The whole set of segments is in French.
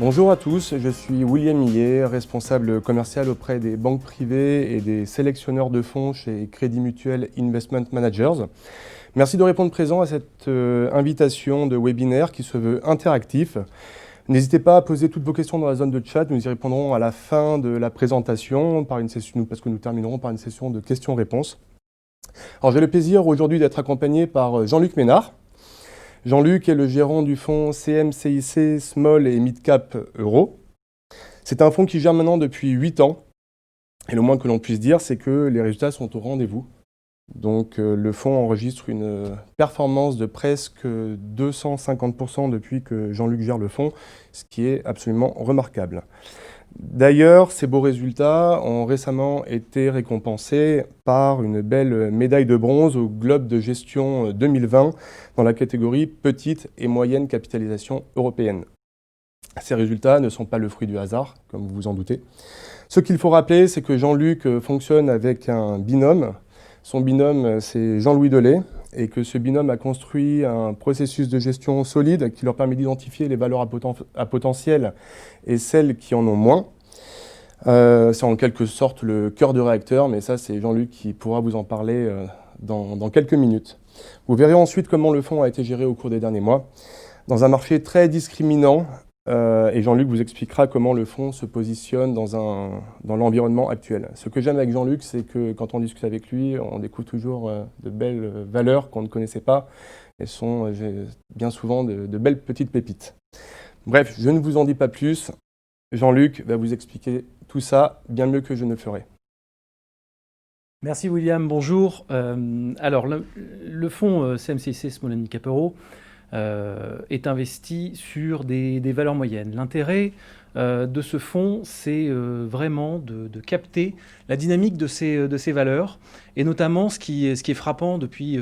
Bonjour à tous, je suis William Millet, responsable commercial auprès des banques privées et des sélectionneurs de fonds chez Crédit Mutuel Investment Managers. Merci de répondre présent à cette invitation de webinaire qui se veut interactif. N'hésitez pas à poser toutes vos questions dans la zone de chat, nous y répondrons à la fin de la présentation parce que nous terminerons par une session de questions-réponses. Alors j'ai le plaisir aujourd'hui d'être accompagné par Jean-Luc Ménard. Jean-Luc est le gérant du fonds CMCIC Small et Mid Cap Euro. C'est un fonds qui gère maintenant depuis 8 ans. Et le moins que l'on puisse dire, c'est que les résultats sont au rendez-vous. Donc le fonds enregistre une performance de presque 250% depuis que Jean-Luc gère le fonds, ce qui est absolument remarquable. D'ailleurs, ces beaux résultats ont récemment été récompensés par une belle médaille de bronze au Globe de gestion 2020 dans la catégorie petite et moyenne capitalisation européenne. Ces résultats ne sont pas le fruit du hasard, comme vous vous en doutez. Ce qu'il faut rappeler, c'est que Jean-Luc fonctionne avec un binôme. Son binôme, c'est Jean-Louis Delay, et que ce binôme a construit un processus de gestion solide qui leur permet d'identifier les valeurs à potentiel et celles qui en ont moins. C'est en quelque sorte le cœur de réacteur, mais ça c'est Jean-Luc qui pourra vous en parler dans quelques minutes. Vous verrez ensuite comment le fonds a été géré au cours des derniers mois, dans un marché très discriminant, et Jean-Luc vous expliquera comment le fonds se positionne dans l'environnement actuel. Ce que j'aime avec Jean-Luc, c'est que quand on discute avec lui, on découvre toujours de belles valeurs qu'on ne connaissait pas, et sont bien souvent de belles petites pépites. Bref, je ne vous en dis pas plus. Jean-Luc va vous expliquer tout ça bien mieux que je ne le ferai. Merci William, bonjour. Alors le fonds CMCIC Small and Mid Cap Euro est investi sur des valeurs moyennes. L'intérêt de ce fonds, c'est vraiment de capter la dynamique de ces valeurs, et notamment ce qui est frappant depuis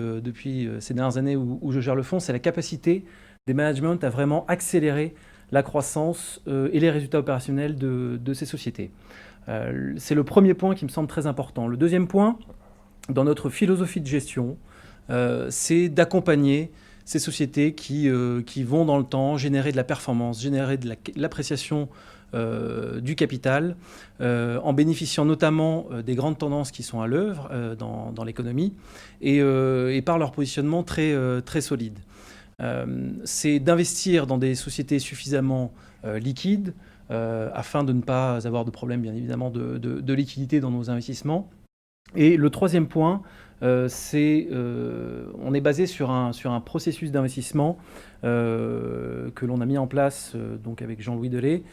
ces dernières années où je gère le fonds, c'est la capacité des managements à vraiment accélérer la croissance et les résultats opérationnels de ces sociétés. C'est le premier point qui me semble très important. Le deuxième point, dans notre philosophie de gestion, c'est d'accompagner ces sociétés qui vont dans le temps générer de la performance, générer de l'appréciation du capital, en bénéficiant notamment des grandes tendances qui sont à l'œuvre dans l'économie et par leur positionnement très solide. C'est d'investir dans des sociétés suffisamment liquides afin de ne pas avoir de problème, bien évidemment, de liquidité dans nos investissements. Et le troisième point, c'est on est basé sur un processus d'investissement que l'on a mis en place donc avec Jean-Louis Delay,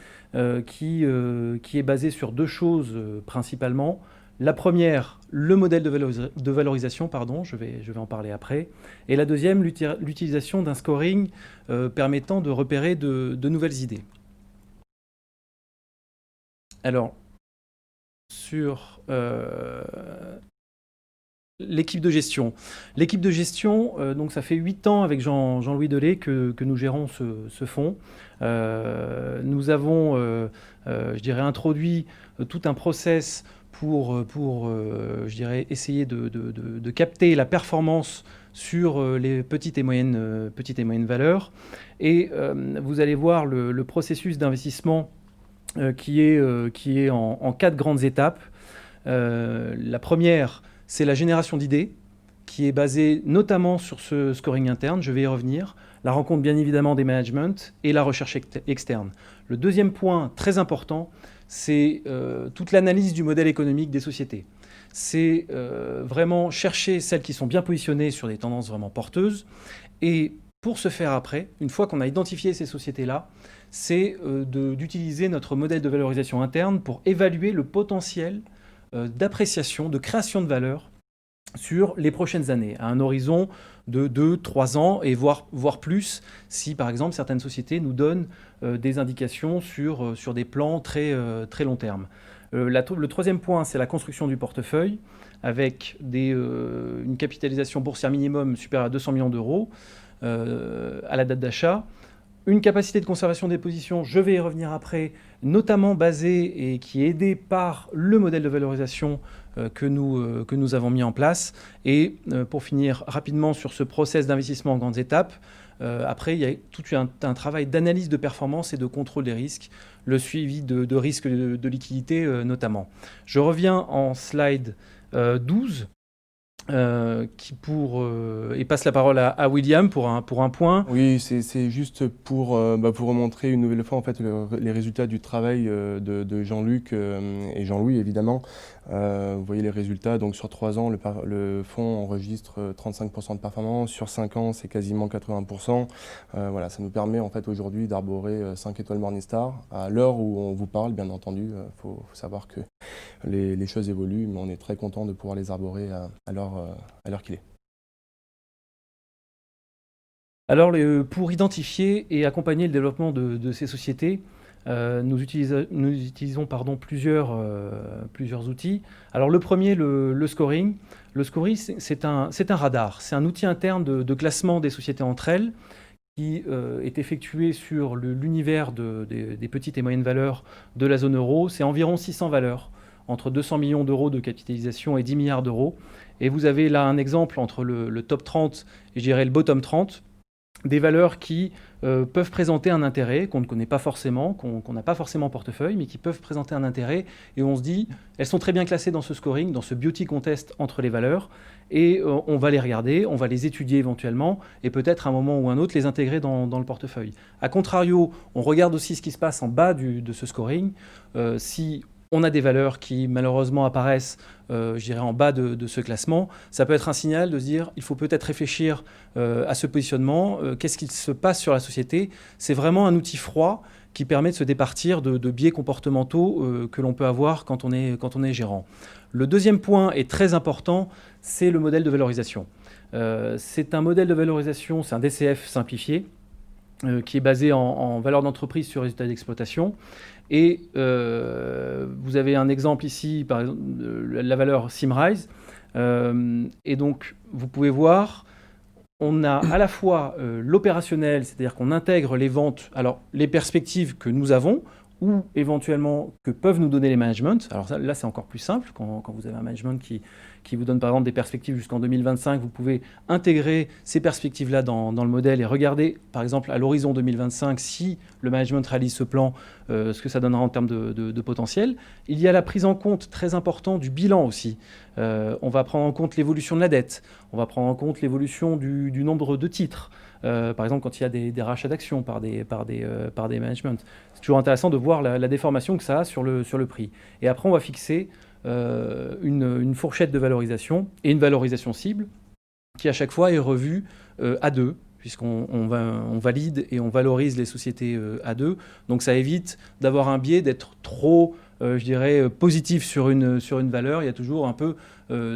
qui est basé sur deux choses principalement. La première, le modèle de valorisation, je vais en parler après. Et la deuxième, l'utilisation d'un scoring permettant de repérer de nouvelles idées. Alors, sur l'équipe de gestion. L'équipe de gestion, donc ça fait 8 ans avec Jean-Louis Delay que nous gérons ce fonds. Nous avons, je dirais, introduit tout un process pour je dirais, essayer de capter la performance sur les petites et moyennes valeurs. Et vous allez voir le processus d'investissement qui est en 4 grandes étapes. La première, c'est la génération d'idées, qui est basée notamment sur ce scoring interne, je vais y revenir, la rencontre bien évidemment des managements et la recherche externe. Le deuxième point très important, c'est toute l'analyse du modèle économique des sociétés. C'est vraiment chercher celles qui sont bien positionnées sur des tendances vraiment porteuses. Et pour ce faire après, une fois qu'on a identifié ces sociétés-là, c'est d'utiliser notre modèle de valorisation interne pour évaluer le potentiel d'appréciation, de création de valeur sur les prochaines années, à un horizon de 2-3 ans et voire plus, si par exemple certaines sociétés nous donnent des indications sur des plans très long terme. Le troisième point, c'est la construction du portefeuille avec une capitalisation boursière minimum supérieure à 200 millions d'euros à la date d'achat. Une capacité de conservation des positions, je vais y revenir après, notamment basée et qui est aidée par le modèle de valorisation que nous avons mis en place. Et pour finir rapidement sur ce process d'investissement en grandes étapes, Après, il y a tout un travail d'analyse de performance et de contrôle des risques, le suivi de risques de liquidité notamment. Je reviens en slide 12. Et passe la parole à William pour un point. Oui, c'est juste pour vous remontrer une nouvelle fois en fait, les résultats du travail de Jean-Luc et Jean-Louis évidemment. Vous voyez les résultats, donc sur 3 ans, le fonds enregistre 35% de performance, sur 5 ans, c'est quasiment 80%. Voilà, ça nous permet en fait aujourd'hui d'arborer 5 étoiles Morningstar. À l'heure où on vous parle, bien entendu, faut savoir que les choses évoluent, mais on est très content de pouvoir les arborer à l'heure qu'il est. Alors, pour identifier et accompagner le développement de ces sociétés, nous utilisons plusieurs outils. Alors, le premier, le scoring. Le scoring, c'est un radar. C'est un outil interne de classement des sociétés entre elles qui est effectué sur l'univers des petites et moyennes valeurs de la zone euro. C'est environ 600 valeurs, entre 200 millions d'euros de capitalisation et 10 milliards d'euros. Et vous avez là un exemple entre le top 30 et je dirais le bottom 30, des valeurs qui peuvent présenter un intérêt qu'on ne connaît pas forcément, qu'on n'a pas forcément en portefeuille, mais qui peuvent présenter un intérêt. Et on se dit, elles sont très bien classées dans ce scoring, dans ce beauty contest entre les valeurs. Et on va les regarder, on va les étudier éventuellement, et peut-être à un moment ou un autre les intégrer dans le portefeuille. A contrario, on regarde aussi ce qui se passe en bas de ce scoring. Si on a des valeurs qui malheureusement apparaissent, je dirais, en bas de ce classement, ça peut être un signal de se dire il faut peut-être réfléchir à ce positionnement, qu'est-ce qui se passe sur la société. C'est vraiment un outil froid qui permet de se départir de biais comportementaux que l'on peut avoir quand on est gérant. Le deuxième point est très important, c'est le modèle de valorisation. C'est un modèle de valorisation, c'est un DCF simplifié, qui est basé en valeur d'entreprise sur résultat d'exploitation. Et vous avez un exemple ici, par exemple, la valeur Symrise. Et donc, vous pouvez voir, on a à la fois l'opérationnel, c'est-à-dire qu'on intègre les ventes, alors les perspectives que nous avons, ou éventuellement que peuvent nous donner les managements. Alors là, c'est encore plus simple. Quand vous avez un management qui vous donne par exemple des perspectives jusqu'en 2025, vous pouvez intégrer ces perspectives-là dans le modèle et regarder par exemple à l'horizon 2025 si le management réalise ce plan, ce que ça donnera en termes de potentiel. Il y a la prise en compte très importante du bilan aussi. On va prendre en compte l'évolution de la dette, on va prendre en compte l'évolution du nombre de titres. Par exemple, quand il y a des rachats d'actions par des managements. C'est toujours intéressant de voir la déformation que ça a sur le prix. Et après, on va fixer une fourchette de valorisation et une valorisation cible qui, à chaque fois, est revue à deux, puisqu'on valide et on valorise les sociétés à deux. Donc, ça évite d'avoir un biais, d'être trop, je dirais, positif sur une valeur. Il y a toujours un peu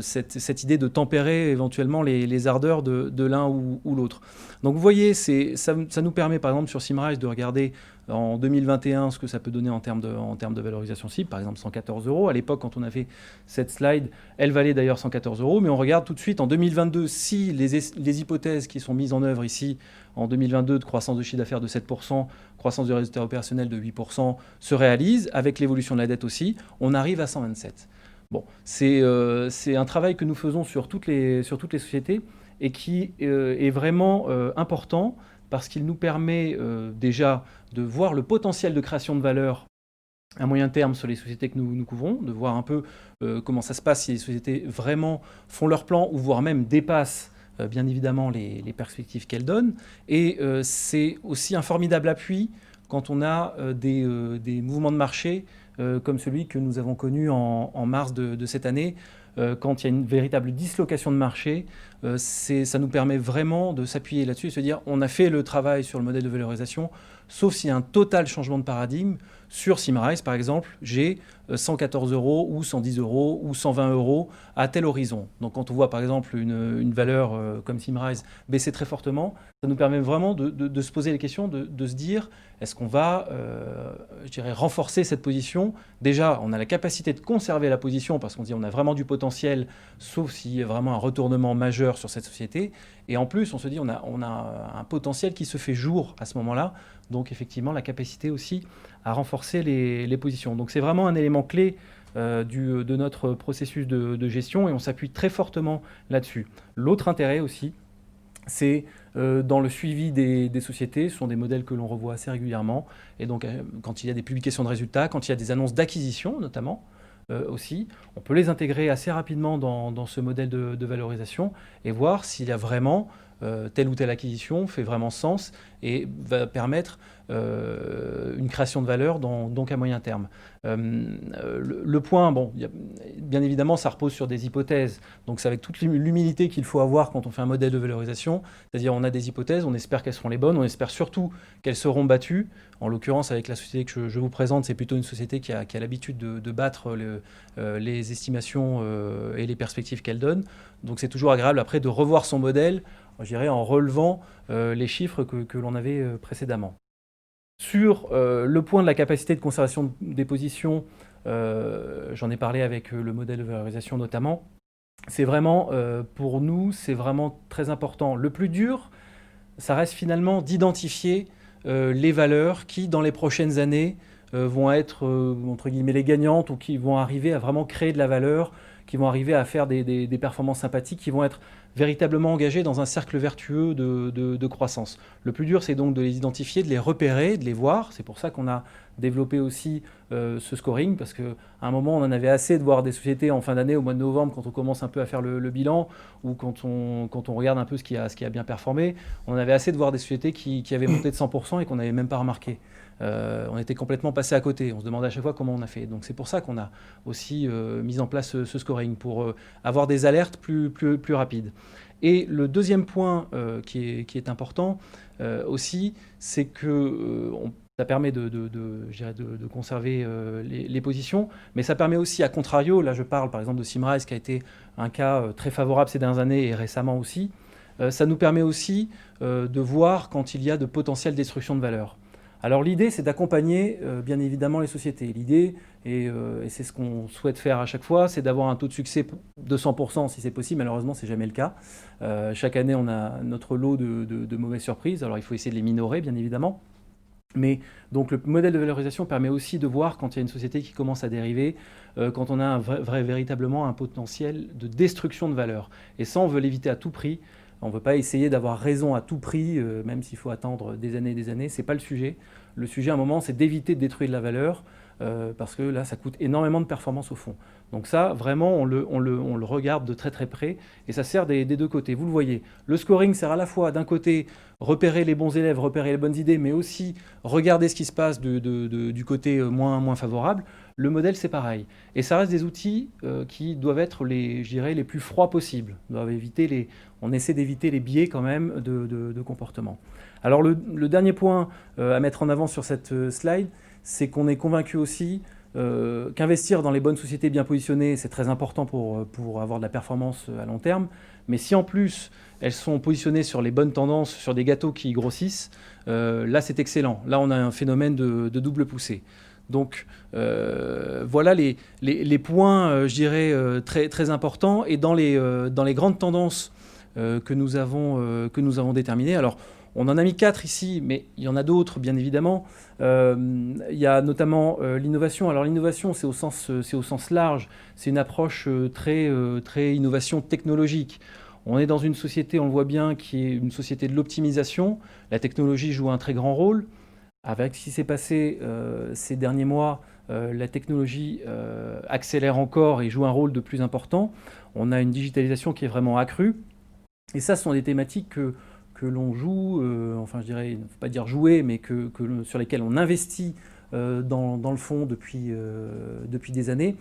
cette idée de tempérer éventuellement les ardeurs de l'un ou l'autre. Donc vous voyez, ça nous permet par exemple sur Symrise de regarder en 2021 ce que ça peut donner en termes de valorisation cible, par exemple 114 €. À l'époque, quand on a fait cette slide, elle valait d'ailleurs 114 €, mais on regarde tout de suite en 2022 si les hypothèses qui sont mises en œuvre ici en 2022 de croissance de chiffre d'affaires de 7%, croissance du résultat opérationnel de 8%, se réalisent, avec l'évolution de la dette aussi, on arrive à 127. Bon, c'est un travail que nous faisons sur toutes les sociétés et qui est vraiment important parce qu'il nous permet déjà de voir le potentiel de création de valeur à moyen terme sur les sociétés que nous couvrons, de voir un peu comment ça se passe si les sociétés vraiment font leur plan ou voire même dépassent bien évidemment les perspectives qu'elles donnent. Et c'est aussi un formidable appui quand on a des mouvements de marché comme celui que nous avons connu en mars de cette année. Quand il y a une véritable dislocation de marché, ça nous permet vraiment de s'appuyer là-dessus et se dire on a fait le travail sur le modèle de valorisation, sauf s'il y a un total changement de paradigme. Sur Symrise, par exemple, j'ai 114 € ou 110 € ou 120 € à tel horizon. Donc quand on voit par exemple une valeur comme Symrise baisser très fortement, ça nous permet vraiment de se poser les questions, de se dire est-ce qu'on va, je dirais, renforcer cette position. Déjà, on a la capacité de conserver la position parce qu'on dit on a vraiment du potentiel, sauf s'il y a vraiment un retournement majeur sur cette société. Et en plus, on se dit on a un potentiel qui se fait jour à ce moment-là. Donc effectivement, la capacité aussi à renforcer les positions. Donc c'est vraiment un élément clé de notre processus de gestion et on s'appuie très fortement là-dessus. L'autre intérêt aussi, c'est dans le suivi des sociétés. Ce sont des modèles que l'on revoit assez régulièrement. Et donc, quand il y a des publications de résultats, quand il y a des annonces d'acquisition notamment, aussi, on peut les intégrer assez rapidement dans ce modèle de valorisation et voir s'il y a vraiment telle ou telle acquisition fait vraiment sens et va permettre une création de valeur donc à moyen terme. Le point, bon, bien évidemment, ça repose sur des hypothèses. Donc c'est avec toute l'humilité qu'il faut avoir quand on fait un modèle de valorisation. C'est-à-dire on a des hypothèses, on espère qu'elles seront les bonnes, on espère surtout qu'elles seront battues. En l'occurrence, avec la société que je vous présente, c'est plutôt une société qui a l'habitude de battre les estimations et les perspectives qu'elle donne. Donc c'est toujours agréable après de revoir son modèle, je dirais, en relevant les chiffres que l'on avait précédemment. Sur le point de la capacité de conservation des positions, j'en ai parlé avec le modèle de valorisation notamment. C'est vraiment, pour nous, c'est vraiment très important. Le plus dur, ça reste finalement d'identifier les valeurs qui, dans les prochaines années, vont être, entre guillemets, les gagnantes ou qui vont arriver à vraiment créer de la valeur, qui vont arriver à faire des performances sympathiques, qui vont être véritablement engagées dans un cercle vertueux de croissance. Le plus dur, c'est donc de les identifier, de les repérer, de les voir. C'est pour ça qu'on a développé aussi ce scoring, parce qu'à un moment, on en avait assez de voir des sociétés en fin d'année, au mois de novembre, quand on commence un peu à faire le bilan, ou quand on regarde un peu ce qui a bien performé, on en avait assez de voir des sociétés qui avaient monté de 100% et qu'on n'avait même pas remarqué. On était complètement passé à côté. On se demandait à chaque fois comment on a fait. Donc c'est pour ça qu'on a aussi mis en place ce scoring, pour avoir des alertes plus rapides. Et le deuxième point qui est important aussi, c'est que ça permet de conserver les positions, mais ça permet aussi, à contrario, là je parle par exemple de Symrise qui a été un cas très favorable ces dernières années et récemment aussi, ça nous permet aussi de voir quand il y a de potentielles destructions de valeur. Alors l'idée, c'est d'accompagner bien évidemment les sociétés. L'idée, et c'est ce qu'on souhaite faire à chaque fois, c'est d'avoir un taux de succès de 100% si c'est possible. Malheureusement, ce n'est jamais le cas. Chaque année, on a notre lot de mauvaises surprises. Alors il faut essayer de les minorer, bien évidemment. Mais donc le modèle de valorisation permet aussi de voir quand il y a une société qui commence à dériver, quand on a véritablement un potentiel de destruction de valeur. Et ça, on veut l'éviter à tout prix. On ne veut pas essayer d'avoir raison à tout prix, même s'il faut attendre des années et des années. Ce n'est pas le sujet. Le sujet, à un moment, c'est d'éviter de détruire de la valeur, parce que là, ça coûte énormément de performance au fond. Donc ça, vraiment, on le regarde de très très près, et ça sert des deux côtés. Vous le voyez, le scoring sert à la fois, d'un côté, repérer les bons élèves, repérer les bonnes idées, mais aussi regarder ce qui se passe du côté moins favorable. Le modèle, c'est pareil. Et ça reste des outils qui doivent être je dirais, les plus froids possibles. On essaie d'éviter les biais quand même de comportement. Alors le dernier point à mettre en avant sur cette slide, c'est qu'on est convaincu aussi qu'investir dans les bonnes sociétés bien positionnées, c'est très important pour avoir de la performance à long terme. Mais si en plus elles sont positionnées sur les bonnes tendances, sur des gâteaux qui grossissent, là c'est excellent. Là on a un phénomène de double poussée. Donc voilà les points, je dirais, très, très importants. Et dans les grandes tendances que nous avons déterminées, alors on en a mis 4 ici, mais il y en a d'autres, bien évidemment. Il y a notamment l'innovation. Alors l'innovation, c'est au sens large. C'est une approche très innovation technologique. On est dans une société, on le voit bien, qui est une société de l'optimisation. La technologie joue un très grand rôle. Avec ce qui s'est passé ces derniers mois, la technologie accélère encore et joue un rôle de plus important. On a une digitalisation qui est vraiment accrue. Et ça, ce sont des thématiques que l'on joue, enfin je dirais, il ne faut pas dire jouer, mais sur lesquelles on investit dans le fond depuis des années,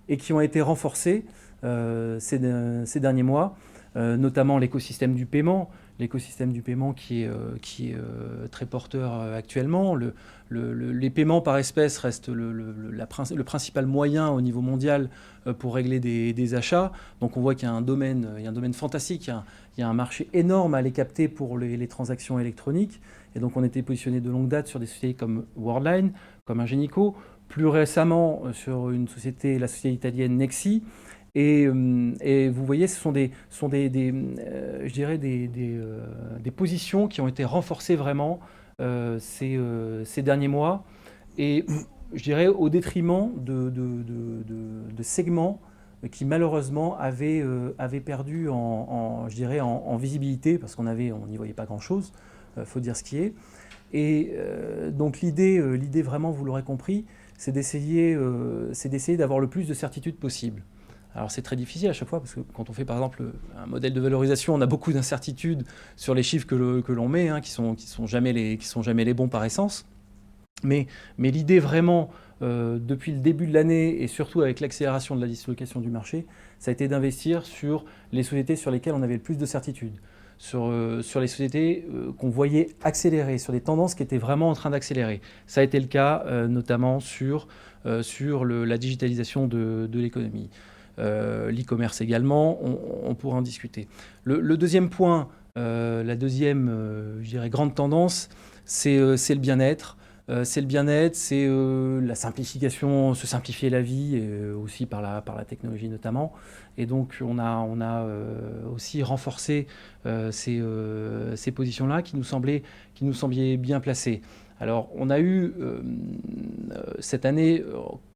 et qui ont été renforcées ces derniers mois, notamment l'écosystème du paiement. L'écosystème du paiement qui est très porteur actuellement. Les paiements par espèce restent le principal moyen au niveau mondial pour régler des achats. Donc on voit qu'il y a un domaine fantastique, il y a un marché énorme à aller capter pour les transactions électroniques. Et donc on était positionné de longue date sur des sociétés comme Worldline, comme Ingenico, plus récemment sur la société italienne Nexi. Et vous voyez, ce sont je dirais des positions qui ont été renforcées vraiment ces derniers mois, et je dirais au détriment de segments qui malheureusement avait perdu je dirais en visibilité, parce qu'on n'y voyait pas grand-chose, faut dire ce qui est. Et donc l'idée vraiment, vous l'aurez compris, c'est d'essayer d'avoir le plus de certitude possible. Alors c'est très difficile à chaque fois, parce que quand on fait par exemple un modèle de valorisation, on a beaucoup d'incertitudes sur les chiffres que l'on met, qui sont jamais les bons par essence. Mais l'idée vraiment, depuis le début de l'année, et surtout avec l'accélération de la dislocation du marché, ça a été d'investir sur les sociétés sur lesquelles on avait le plus de certitude, sur les sociétés qu'on voyait accélérer, sur des tendances qui étaient vraiment en train d'accélérer. Ça a été le cas notamment sur la digitalisation de l'économie. L'e-commerce également, on pourra en discuter. Le deuxième point, la deuxième je dirais, grande tendance, c'est le bien-être. C'est le bien-être, c'est la simplification, se simplifier la vie, aussi par la technologie notamment. Et donc on a aussi renforcé ces positions-là qui nous semblaient bien placées. Alors on a eu cette année,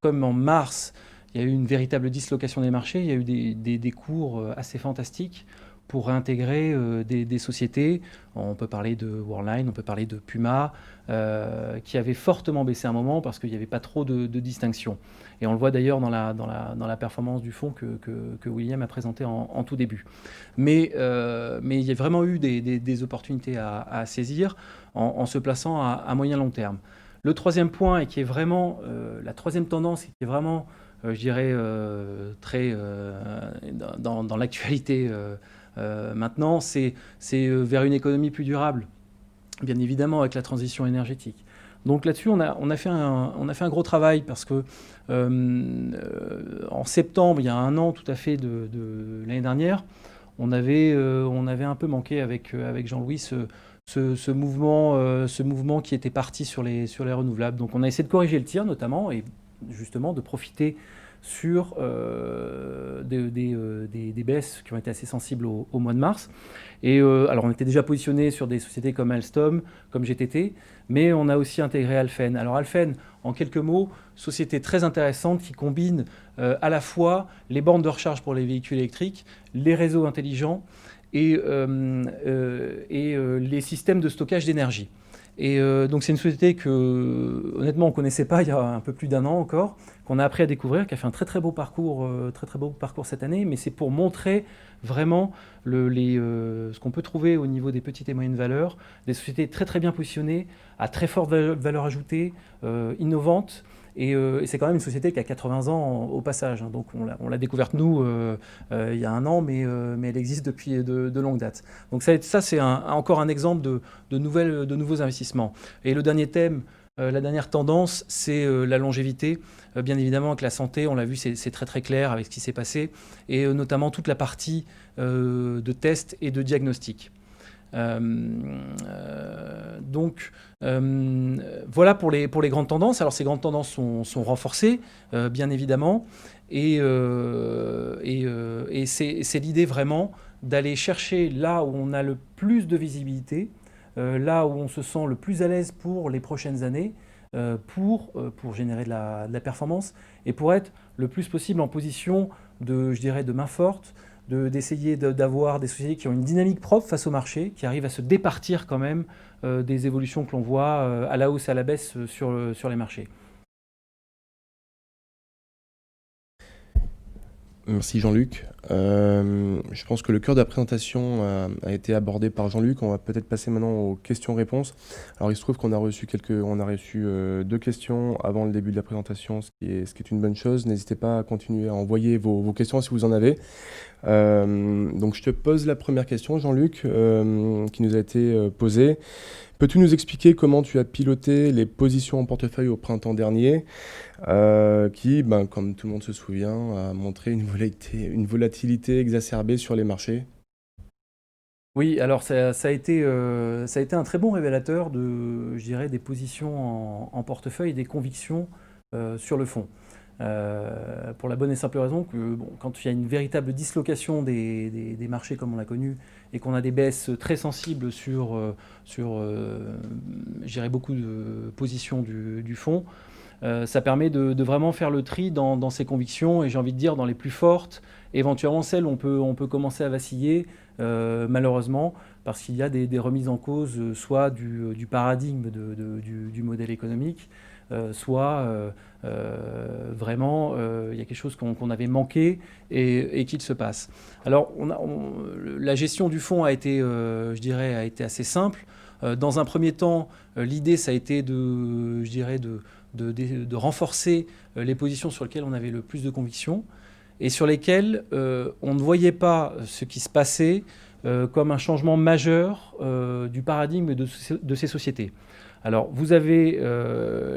comme en mars, il y a eu une véritable dislocation des marchés, il y a eu des cours assez fantastiques pour réintégrer des sociétés. On peut parler de Worldline, on peut parler de Puma, qui avaient fortement baissé à un moment parce qu'il n'y avait pas trop de distinction. Et on le voit d'ailleurs dans la performance du fonds que William a présenté en tout début. Mais il y a vraiment eu des opportunités à saisir en se plaçant à moyen long terme. Le troisième point, et qui est vraiment la troisième tendance, qui est vraiment je dirais, très dans l'actualité maintenant, c'est vers une économie plus durable, bien évidemment avec la transition énergétique. Donc là-dessus, on a fait un gros travail, parce que en septembre, il y a un an tout à fait de l'année dernière, on avait un peu manqué avec Jean-Louis ce mouvement qui était parti sur les renouvelables. Donc on a essayé de corriger le tir notamment, et justement de profiter sur des baisses qui ont été assez sensibles au mois de mars. Et alors on était déjà positionné sur des sociétés comme Alstom, comme GTT, mais on a aussi intégré Alfen. Alors Alfen, en quelques mots, société très intéressante qui combine à la fois les bornes de recharge pour les véhicules électriques, les réseaux intelligents et les systèmes de stockage d'énergie. Et donc c'est une société que honnêtement on ne connaissait pas il y a un peu plus d'un an encore, qu'on a appris à découvrir, qui a fait un très beau parcours cette année, mais c'est pour montrer vraiment ce qu'on peut trouver au niveau des petites et moyennes valeurs, des sociétés très bien positionnées, à très forte valeur ajoutée, innovantes. Et c'est quand même une société qui a 80 ans au passage. Donc on l'a découverte nous il y a un an, mais elle existe depuis de longue date. Donc ça c'est encore un exemple de nouveaux investissements. Et le dernier thème, la dernière tendance, c'est la longévité. Bien évidemment, avec la santé, on l'a vu, c'est très clair avec ce qui s'est passé, et notamment toute la partie de tests et de diagnostic. Donc voilà pour les grandes tendances. Alors ces grandes tendances sont renforcées, bien évidemment, et c'est l'idée vraiment d'aller chercher là où on a le plus de visibilité, là où on se sent le plus à l'aise pour les prochaines années, pour générer de la performance, et pour être le plus possible en position de main forte, d'essayer d'avoir des sociétés qui ont une dynamique propre face au marché, qui arrivent à se départir quand même des évolutions que l'on voit à la hausse et à la baisse sur les marchés. Merci Jean-Luc. Je pense que le cœur de la présentation a été abordé par Jean-Luc. On va peut-être passer maintenant aux questions-réponses. Alors il se trouve qu'on a reçu 2 questions avant le début de la présentation, ce qui est une bonne chose. N'hésitez pas à continuer à envoyer vos questions si vous en avez. Donc je te pose la première question, Jean-Luc, qui nous a été posée. Peux-tu nous expliquer comment tu as piloté les positions en portefeuille au printemps dernier, qui, comme tout le monde se souvient, a montré une volatilité exacerbée sur les marchés? Oui, alors ça a été un très bon révélateur je dirais, des positions en portefeuille et des convictions sur le fond. Pour la bonne et simple raison que quand il y a une véritable dislocation des marchés comme on l'a connu, et qu'on a des baisses très sensibles sur je dirais beaucoup de positions du fonds, Ça permet de vraiment faire le tri dans ses convictions et j'ai envie de dire dans les plus fortes, éventuellement celles où on peut commencer à vaciller, malheureusement, parce qu'il y a des remises en cause, soit du paradigme du modèle économique, soit vraiment il y a quelque chose qu'on avait manqué et qu'il se passe. Alors la gestion du fonds a été, je dirais, a été assez simple. Dans un premier temps, l'idée ça a été je dirais de renforcer les positions sur lesquelles on avait le plus de conviction et sur lesquelles on ne voyait pas ce qui se passait comme un changement majeur du paradigme de ces sociétés. Alors, vous avez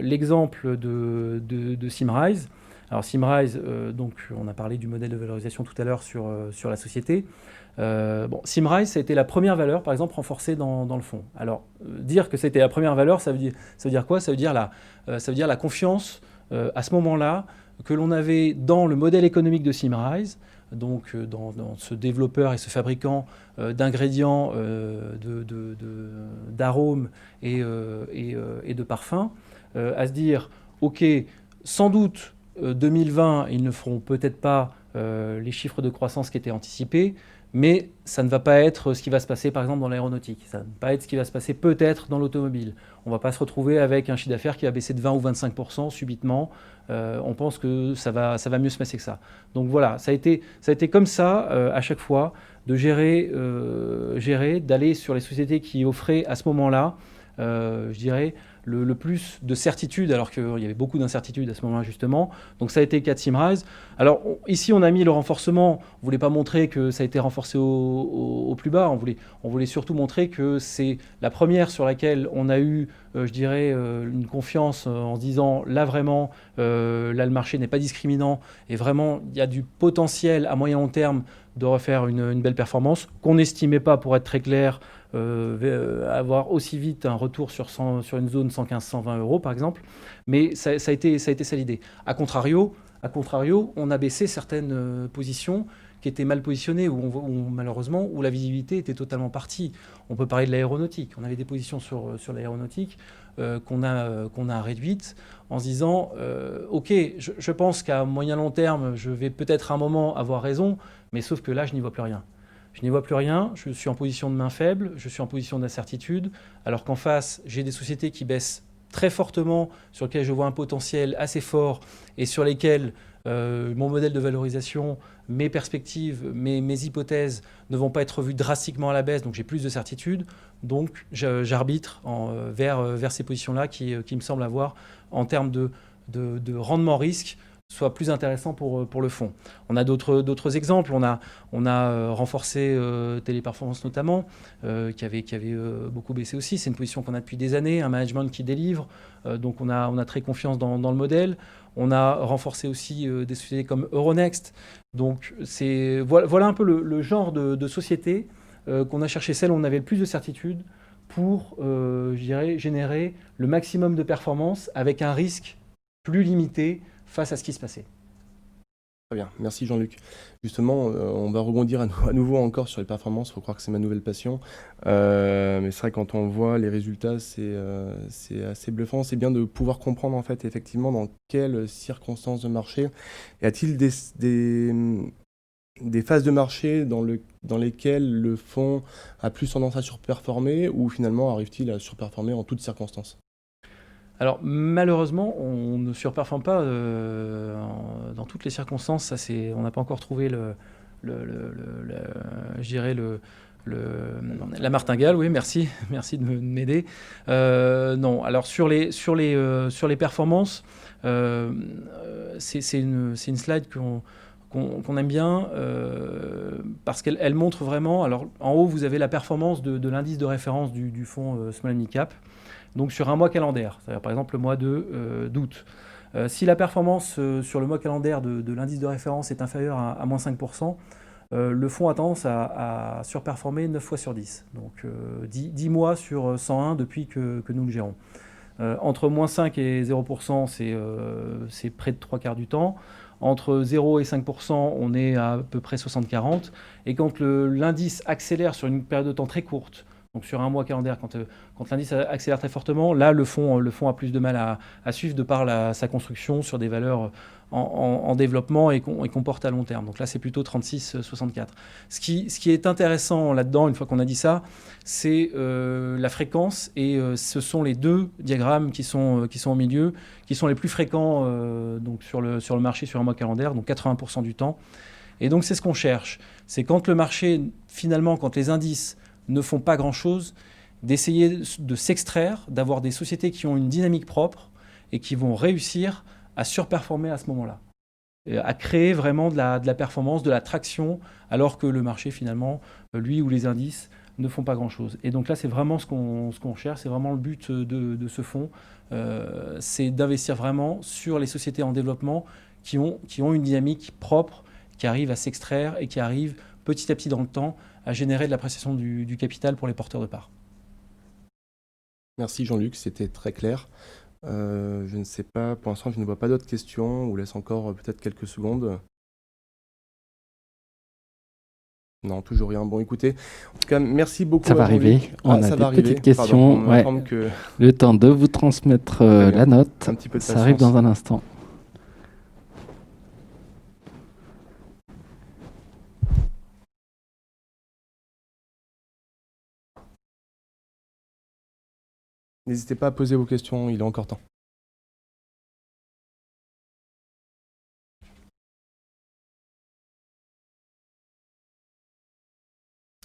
l'exemple de Symrise. Alors, Symrise, donc, on a parlé du modèle de valorisation tout à l'heure sur la société. Symrise, ça a été la première valeur, par exemple, renforcée dans le fonds. Alors, dire que c'était la première valeur, ça veut dire quoi? Ça veut dire la confiance à ce moment-là que l'on avait dans le modèle économique de Symrise, donc dans ce développeur et ce fabricant d'ingrédients, d'arômes et de parfums, à se dire, OK, sans doute 2020, ils ne feront peut-être pas les chiffres de croissance qui étaient anticipés, mais ça ne va pas être ce qui va se passer par exemple dans l'aéronautique, ça ne va pas être ce qui va se passer peut-être dans l'automobile. On ne va pas se retrouver avec un chiffre d'affaires qui va baisser de 20 ou 25% subitement. On pense que ça va mieux se passer que ça. Donc voilà, ça a été comme ça à chaque fois de gérer, d'aller sur les sociétés qui offraient à ce moment-là, je dirais, le plus de certitude, alors qu'il y avait beaucoup d'incertitudes à ce moment-là justement. Donc ça a été le cas de Symrise. Alors ici on a mis le renforcement, on ne voulait pas montrer que ça a été renforcé au plus bas, on voulait surtout montrer que c'est la première sur laquelle on a eu, je dirais, une confiance en se disant là vraiment, là le marché n'est pas discriminant et vraiment il y a du potentiel à moyen long terme de refaire une belle performance qu'on n'estimait pas, pour être très clair, avoir aussi vite un retour sur une zone 115-120 euros par exemple, mais ça a été ça l'idée. A contrario, on a baissé certaines positions qui étaient mal positionnées, malheureusement, où la visibilité était totalement partie. On peut parler de l'aéronautique. On avait des positions sur l'aéronautique qu'on a réduites en se disant OK, je pense qu'à moyen long terme, je vais peut-être à un moment avoir raison, mais sauf que là, je n'y vois plus rien. Je n'y vois plus rien, je suis en position de main faible, je suis en position d'incertitude, alors qu'en face, j'ai des sociétés qui baissent très fortement, sur lesquelles je vois un potentiel assez fort et sur lesquelles mon modèle de valorisation, mes perspectives, mes hypothèses ne vont pas être revues drastiquement à la baisse, donc j'ai plus de certitude. Donc j'arbitre vers ces positions-là qui me semblent avoir, en termes de rendement risque, soit plus intéressant pour le fonds. On a d'autres exemples. On a renforcé Téléperformance notamment, qui avait beaucoup baissé aussi. C'est une position qu'on a depuis des années, un management qui délivre. Donc on a très confiance dans le modèle. On a renforcé aussi des sociétés comme Euronext. Donc voilà un peu le genre de société qu'on a cherché, celle où on avait le plus de certitude pour, je dirais, générer le maximum de performance avec un risque plus limité face à ce qui se passait. Très bien, merci Jean-Luc. Justement, on va rebondir à nouveau encore sur les performances, il faut croire que c'est ma nouvelle passion. Mais c'est vrai, quand on voit les résultats, c'est assez bluffant. C'est bien de pouvoir comprendre en fait effectivement dans quelles circonstances de marché. Y a-t-il des phases de marché dans lesquelles le fonds a plus tendance à surperformer, ou finalement arrive-t-il à surperformer en toutes circonstances? Alors malheureusement, on ne surperforme pas dans toutes les circonstances. On n'a pas encore trouvé je dirais la martingale. Oui, merci de m'aider. Non, alors sur les performances, c'est une slide qu'on aime bien parce qu'elle montre vraiment. Alors en haut, vous avez la performance de l'indice de référence du fonds Small Mid Cap. Donc sur un mois calendaire, c'est-à-dire par exemple le mois d'août. Si la performance sur le mois calendaire de l'indice de référence est inférieure à moins 5%, le fonds a tendance à surperformer 9 fois sur 10. Donc 10 mois sur 101 depuis que nous le gérons. Entre moins 5 et 0%, c'est près de 3/4 du temps. Entre 0 et 5%, on est à peu près 60-40. Et quand l'indice accélère sur une période de temps très courte, Donc sur un mois calendaire, quand l'indice accélère très fortement, là le fonds a plus de mal à suivre de par sa construction sur des valeurs en développement et qu'on porte à long terme. Donc là c'est plutôt 36,64. Ce qui est intéressant là-dedans, une fois qu'on a dit ça, c'est la fréquence, et ce sont les deux diagrammes qui sont au milieu, qui sont les plus fréquents donc sur le marché sur un mois calendaire, donc 80% du temps. Et donc c'est ce qu'on cherche, c'est quand le marché, finalement, quand les indices ne font pas grand-chose, d'essayer de s'extraire, d'avoir des sociétés qui ont une dynamique propre et qui vont réussir à surperformer à ce moment-là, à créer vraiment de la performance, de la traction, alors que le marché, finalement, lui ou les indices ne font pas grand-chose. Et donc là, c'est vraiment ce qu'on cherche, c'est vraiment le but de ce fonds, c'est d'investir vraiment sur les sociétés en développement qui ont une dynamique propre, qui arrivent à s'extraire et qui arrivent petit à petit dans le temps à générer de l'appréciation du capital pour les porteurs de parts. Merci Jean-Luc, c'était très clair. Je ne sais pas, pour l'instant je ne vois pas d'autres questions. On vous laisse encore peut-être quelques secondes. Non, toujours rien. Bon, écoutez, en tout cas, merci beaucoup. Ça va arriver. On a des petites questions. Pardon, que... Le temps de vous transmettre la note. Un petit peu de Ça arrive dans un instant. N'hésitez pas à poser vos questions, il est encore temps.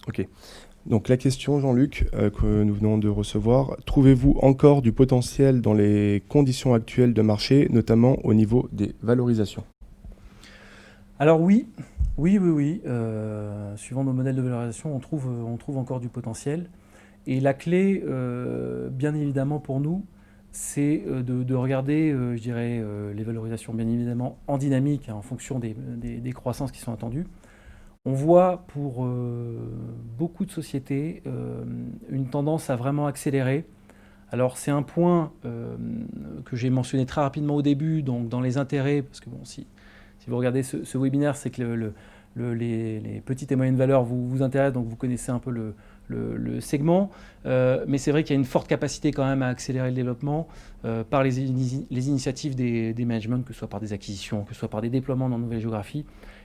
Ok. Donc la question, Jean-Luc, que nous venons de recevoir, trouvez-vous encore du potentiel dans les conditions actuelles de marché, notamment au niveau des valorisations? Alors oui. Suivant nos modèles de valorisation, on trouve encore du potentiel. Et la clé, bien évidemment pour nous, c'est de regarder, je dirais, les valorisations bien évidemment en dynamique, en fonction des croissances qui sont attendues. On voit pour beaucoup de sociétés une tendance à vraiment accélérer. Alors c'est un point que j'ai mentionné très rapidement au début, donc dans les intérêts, parce que bon, si vous regardez ce webinaire, c'est que les petites et moyennes valeurs vous intéressent, donc vous connaissez un peu le segment. Mais c'est vrai qu'il y a une forte capacité quand même à accélérer le développement par les initiatives des managements, que ce soit par des acquisitions, que ce soit par des déploiements dans de nouvelles géographies.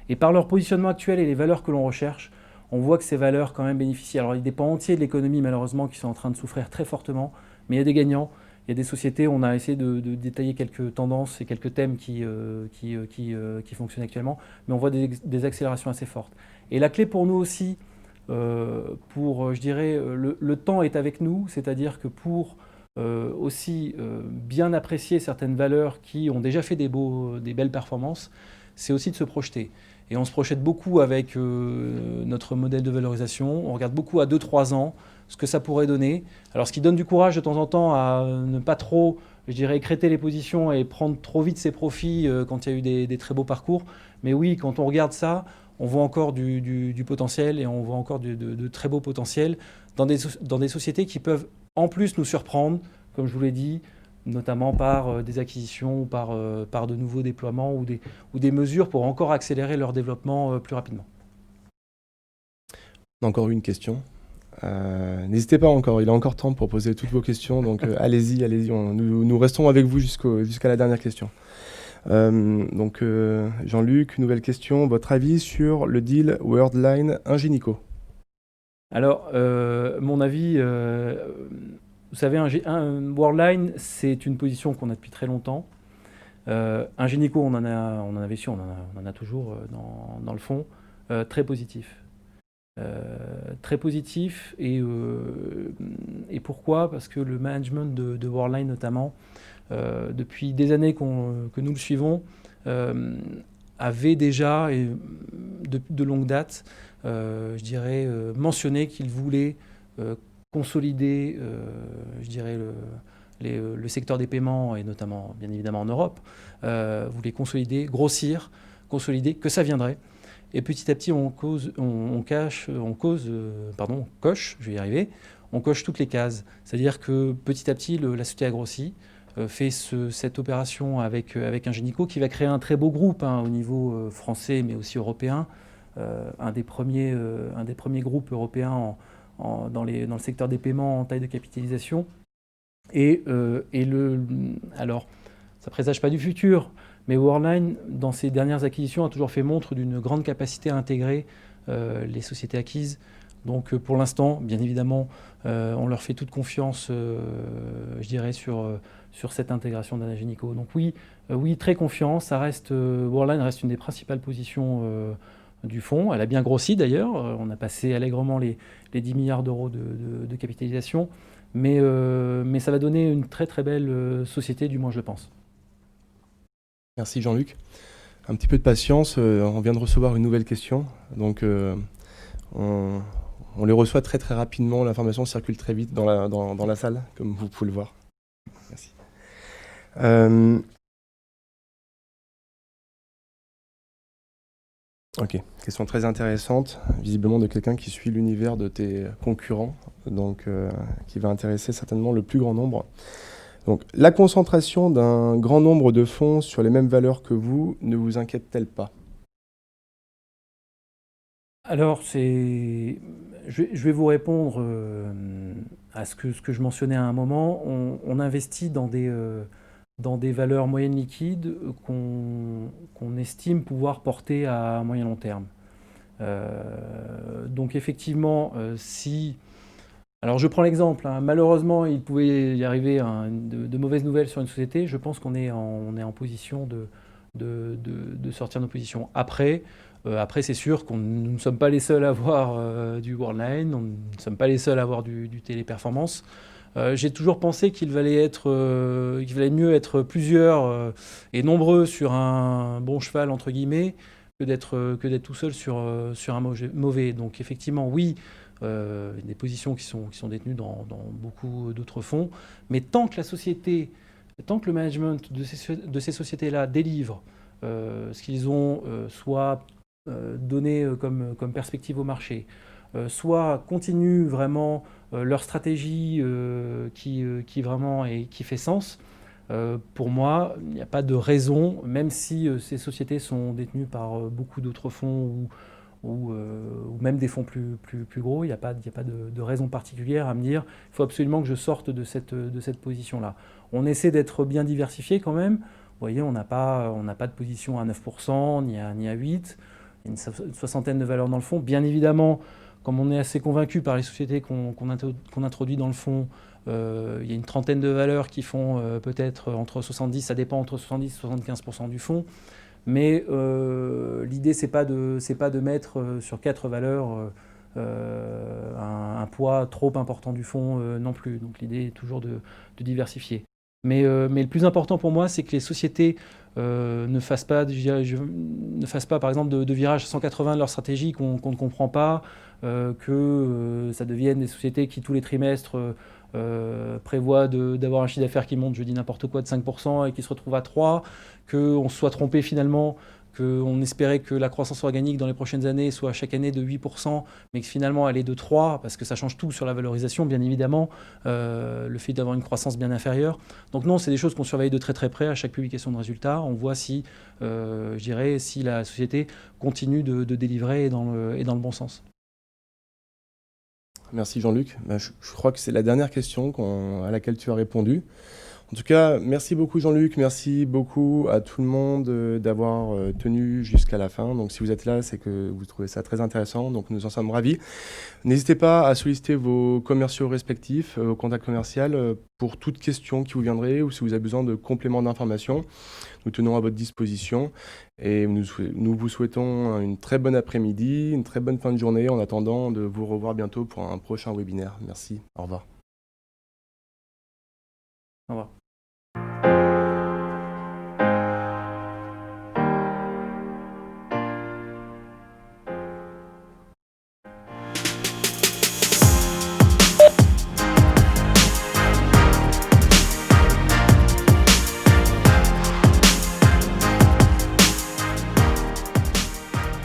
Et par leur positionnement actuel et les valeurs que l'on recherche, on voit que ces valeurs quand même bénéficient. Alors il y a des pans entiers de l'économie malheureusement qui sont en train de souffrir très fortement, mais il y a des gagnants. Il y a des sociétés, on a essayé de détailler quelques tendances et quelques thèmes qui fonctionnent actuellement, mais on voit des accélérations assez fortes. Et la clé pour nous aussi, je dirais, le temps est avec nous, c'est-à-dire que pour aussi bien apprécier certaines valeurs qui ont déjà fait des belles performances, c'est aussi de se projeter. Et on se projette beaucoup avec notre modèle de valorisation. On regarde beaucoup à 2-3 ans ce que ça pourrait donner. Alors ce qui donne du courage de temps en temps à ne pas trop, je dirais, écrêter les positions et prendre trop vite ses profits quand il y a eu des très beaux parcours. Mais oui, quand on regarde ça, on voit encore du potentiel, et on voit encore de très beaux potentiels dans des sociétés qui peuvent en plus nous surprendre, comme je vous l'ai dit, notamment par des acquisitions ou par de nouveaux déploiements ou des mesures pour encore accélérer leur développement plus rapidement. Encore une question. N'hésitez pas encore, il est encore temps pour poser toutes vos questions, donc allez-y, nous restons avec vous jusqu'à la dernière question. Donc Jean-Luc, nouvelle question, votre avis sur le deal Worldline Ingenico? Alors, mon avis, vous savez, Worldline, c'est une position qu'on a depuis très longtemps. Ingenico, on en avait su, on en a toujours dans le fond, très positif. Très positif, et pourquoi? Parce que le management de Worldline notamment, depuis des années que nous le suivons, avait déjà, et de longue date, je dirais, mentionné qu'il voulait consolider, je dirais, le secteur des paiements, et notamment bien évidemment en Europe, voulait consolider, grossir, consolider, que ça viendrait. Et petit à petit, on coche, je vais y arriver, on coche toutes les cases. C'est-à-dire que petit à petit, la société a grossi, fait cette opération avec Ingenico, qui va créer un très beau groupe au niveau français, mais aussi européen. Un des premiers groupes européens dans le secteur des paiements en taille de capitalisation. Alors, ça ne présage pas du futur, mais Worldline, dans ses dernières acquisitions, a toujours fait montre d'une grande capacité à intégrer les sociétés acquises. Donc pour l'instant, bien évidemment, on leur fait toute confiance, je dirais, sur cette intégration d'Anagenico. Donc oui, très confiant. Worldline reste une des principales positions du fonds. Elle a bien grossi d'ailleurs. On a passé allègrement les 10 milliards d'euros de capitalisation. Mais ça va donner une très très belle société, du moins je le pense. Merci Jean-Luc. Un petit peu de patience, on vient de recevoir une nouvelle question. Donc on les reçoit très très rapidement, l'information circule très vite dans la salle, comme vous pouvez le voir. Merci. Ok, question très intéressante, visiblement de quelqu'un qui suit l'univers de tes concurrents, donc qui va intéresser certainement le plus grand nombre. Donc, la concentration d'un grand nombre de fonds sur les mêmes valeurs que vous ne vous inquiète-t-elle pas ? Alors, je vais vous répondre à ce que je mentionnais à un moment. On investit dans des valeurs moyennes liquides qu'on estime pouvoir porter à moyen long terme. Donc effectivement, alors je prends l'exemple, hein, malheureusement il pouvait y arriver de mauvaises nouvelles sur une société, je pense qu'on est en position de sortir nos positions. Après c'est sûr que nous ne sommes pas les seuls à avoir du Worldline, nous ne sommes pas les seuls à avoir du Téléperformance. J'ai toujours pensé qu'il valait mieux être plusieurs et nombreux sur un bon cheval, entre guillemets, que d'être tout seul sur un mauvais. Donc effectivement, oui, des positions qui sont détenues dans beaucoup d'autres fonds, mais tant que le management de ces sociétés-là délivre ce qu'ils ont soit donné comme perspective au marché, soit continue vraiment leur stratégie qui vraiment qui fait sens. Pour moi, il n'y a pas de raison, même si ces sociétés sont détenues par beaucoup d'autres fonds ou même des fonds plus gros, il n'y a pas de raison particulière à me dire il faut absolument que je sorte de cette position-là. On essaie d'être bien diversifié quand même. Vous voyez, on n'a pas de position à 9%, ni à 8%. Il y a une soixantaine de valeurs dans le fonds. Bien évidemment, comme on est assez convaincu par les sociétés qu'on introduit dans le fonds, il y a une trentaine de valeurs qui font peut-être entre 70, ça dépend, entre 70 et 75% du fonds. Mais l'idée, c'est pas de mettre sur 4 valeurs un poids trop important du fonds non plus. Donc l'idée est toujours de diversifier. Mais le plus important pour moi, c'est que les sociétés ne fassent pas, par exemple, de virage 180 de leur stratégie qu'on ne comprend pas, que ça devienne des sociétés qui, tous les trimestres, prévoient d'avoir un chiffre d'affaires qui monte, je dis n'importe quoi, de 5% et qui se retrouve à 3%, qu'on se soit trompé finalement, qu'on espérait que la croissance organique dans les prochaines années soit chaque année de 8%, mais que finalement elle est de 3%, parce que ça change tout sur la valorisation, bien évidemment, le fait d'avoir une croissance bien inférieure. Donc non, c'est des choses qu'on surveille de très très près à chaque publication de résultats. On voit si la société continue de délivrer et dans le bon sens. Merci Jean-Luc. Je crois que c'est la dernière question à laquelle tu as répondu. En tout cas, merci beaucoup Jean-Luc, merci beaucoup à tout le monde d'avoir tenu jusqu'à la fin. Donc si vous êtes là, c'est que vous trouvez ça très intéressant, donc nous en sommes ravis. N'hésitez pas à solliciter vos commerciaux respectifs, vos contacts commerciaux pour toute question qui vous viendrait ou si vous avez besoin de compléments d'information. Nous tenons à votre disposition et nous vous souhaitons une très bonne après-midi, une très bonne fin de journée en attendant de vous revoir bientôt pour un prochain webinaire. Merci, au revoir. Au revoir.